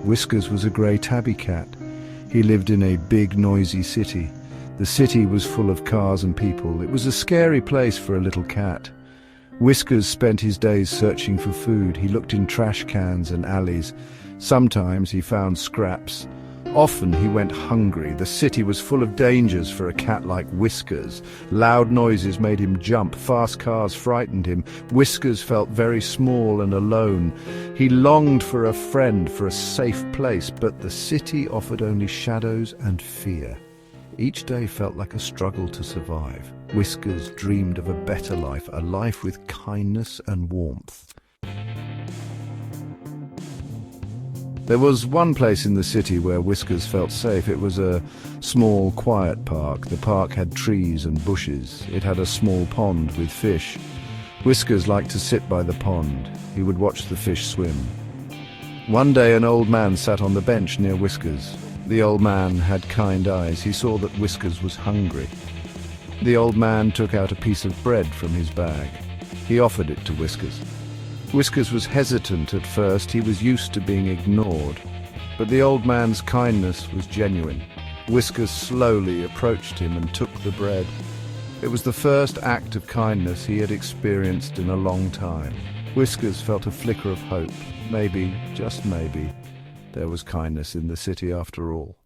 Whiskers was a grey tabby cat. He lived in a big, noisy city. The city was full of cars and people. It was a scary place for a little cat. Whiskers spent his days searching for food. He looked in trash cans and alleys. Sometimes he found scraps. Often he went hungry. The city was full of dangers for a cat like Whiskers. Loud noises made him jump. Fast cars frightened him. Whiskers felt very small and alone. He longed for a friend, for a safe place, but the city offered only shadows and fear. Each day felt like a struggle to survive. Whiskers dreamed of a better life, a life with kindness and warmth. There was one place in the city where Whiskers felt safe. It was a small, quiet park. The park had trees and bushes. It had a small pond with fish. Whiskers liked to sit by the pond. He would watch the fish swim. One day an old man sat on the bench near Whiskers. The old man had kind eyes. He saw that Whiskers was hungry. The old man took out a piece of bread from his bag. He offered it to Whiskers. Whiskers was hesitant at first. He was used to being ignored. But the old man's kindness was genuine. Whiskers slowly approached him and took the bread. It was the first act of kindness he had experienced in a long time. Whiskers felt a flicker of hope. Maybe, just maybe, there was kindness in the city after all.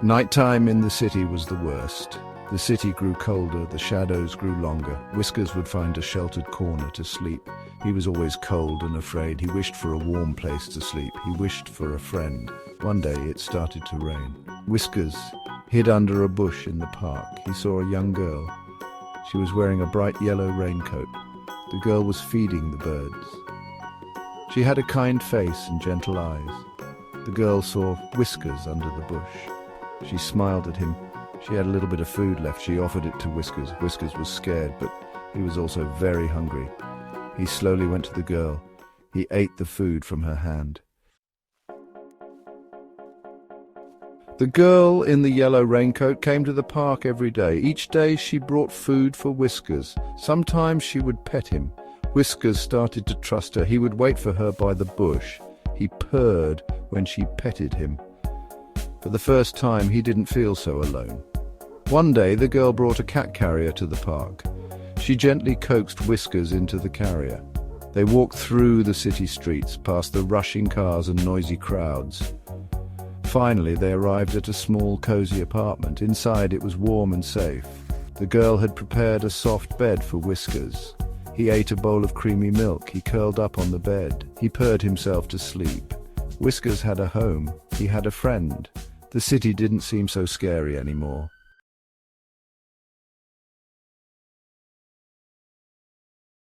Nighttime in the city was the worst. The city grew colder, the shadows grew longer. Whiskers would find a sheltered corner to sleep. He was always cold and afraid. He wished for a warm place to sleep. He wished for a friend. One day it started to rain. Whiskers hid under a bush in the park. He saw a young girl. She was wearing a bright yellow raincoat. The girl was feeding the birds. She had a kind face and gentle eyes. The girl saw Whiskers under the bush. She smiled at him. She had a little bit of food left. She offered it to Whiskers. Whiskers was scared, but he was also very hungry. He slowly went to the girl. He ate the food from her hand. The girl in the yellow raincoat came to the park every day. Each day she brought food for Whiskers. Sometimes she would pet him. Whiskers started to trust her. He would wait for her by the bush. He purred when she petted him. For the first time, he didn't feel so alone. One day, the girl brought a cat carrier to the park. She gently coaxed Whiskers into the carrier. They walked through the city streets, past the rushing cars and noisy crowds. Finally, they arrived at a small, cozy apartment. Inside, it was warm and safe. The girl had prepared a soft bed for Whiskers. He ate a bowl of creamy milk. He curled up on the bed. He purred himself to sleep. Whiskers had a home. He had a friend. The city didn't seem so scary anymore.